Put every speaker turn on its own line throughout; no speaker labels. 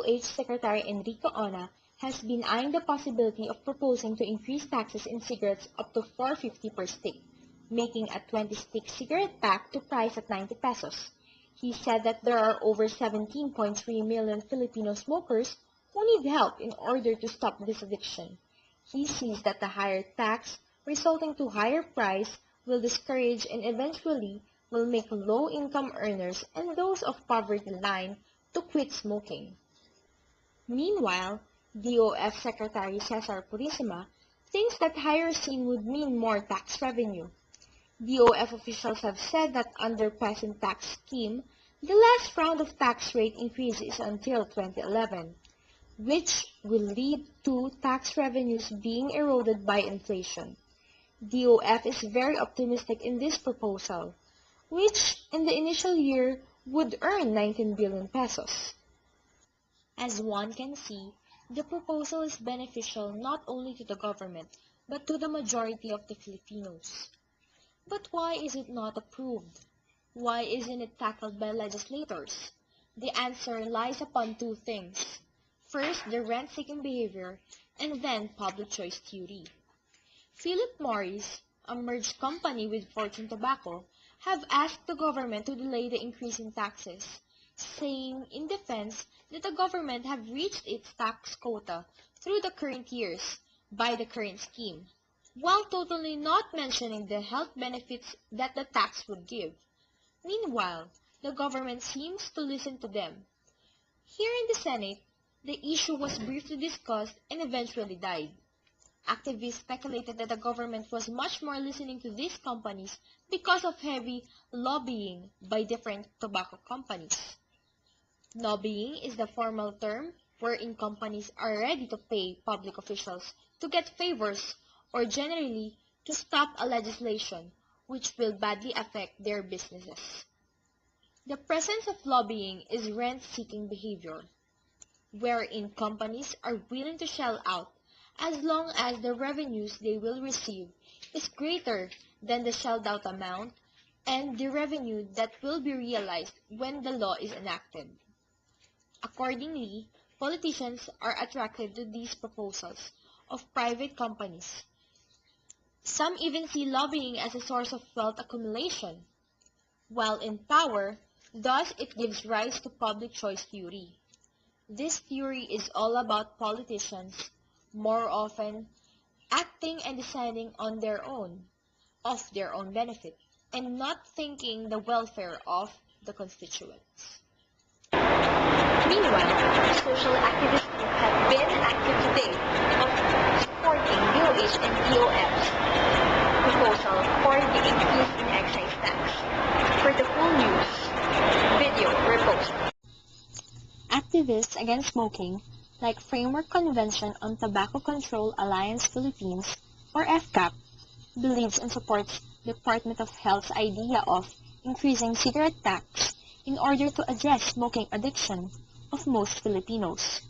DOH Secretary Enrique Ona has been eyeing the possibility of proposing to increase taxes in cigarettes up to 4.50 per stick, making a 20-stick cigarette pack to price at 90 pesos. He said that there are over 17.3 million Filipino smokers who need help in order to stop this addiction. He sees that the higher tax resulting to higher price will discourage and eventually will make low-income earners and those of poverty line to quit smoking. Meanwhile, DOF Secretary Cesar Purisima thinks that higher sin would mean more tax revenue. DOF officials have said that under present tax scheme, the last round of tax rate increase is until 2011, which will lead to tax revenues being eroded by inflation. DOF is very optimistic in this proposal, which in the initial year would earn 19 billion pesos. As one can see, the proposal is beneficial not only to the government, but to the majority of the Filipinos. But why is it not approved? Why isn't it tackled by legislators? The answer lies upon two things. First, the rent-seeking behavior, and then public choice theory. Philip Morris, a merged company with Fortune Tobacco, have asked the government to delay the increase in taxes, saying in defense that the government have reached its tax quota through the current years by the current scheme, while totally not mentioning the health benefits that the tax would give. Meanwhile, the government seems to listen to them. Here in the Senate, the issue was briefly discussed and eventually died. Activists speculated that the government was much more listening to these companies because of heavy lobbying by different tobacco companies. Lobbying is the formal term wherein companies are ready to pay public officials to get favors or generally to stop a legislation which will badly affect their businesses. The presence of lobbying is rent-seeking behavior, wherein companies are willing to shell out as long as the revenues they will receive is greater than the shelled out amount and the revenue that will be realized when the law is enacted. Accordingly, politicians are attracted to these proposals of private companies. Some even see lobbying as a source of wealth accumulation. While in power, thus it gives rise to public choice theory. This theory is all about politicians, more often, acting and deciding on their own, of their own benefit, and not thinking the welfare of the constituents. Meanwhile, social activists have been active today of supporting DOH and DOF's proposal for the increase in excise tax. For the full news, video repost. Activists against smoking, like Framework Convention on Tobacco Control Alliance Philippines, or FCAP, believes and supports Department of Health's idea of increasing cigarette tax in order to address smoking addiction of most Filipinos.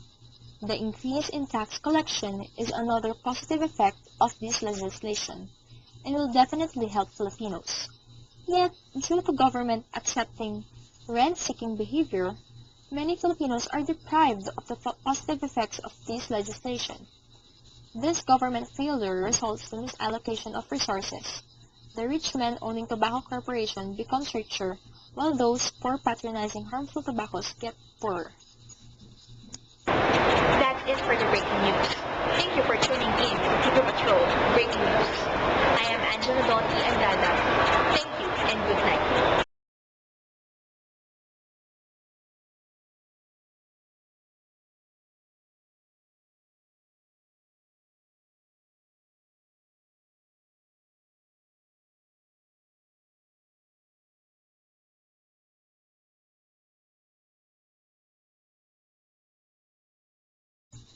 The increase in tax collection is another positive effect of this legislation and will definitely help Filipinos. Yet, due to government accepting rent-seeking behavior, many Filipinos are deprived of the positive effects of this legislation. This government failure results in misallocation of resources. The rich men owning tobacco corporation becomes richer, while those poor patronizing harmful tobaccos get poorer. That's it for the breaking news. Thank you for tuning in to TV Patrol Breaking News. I am Angela Donti Andrada. Thank you and good night.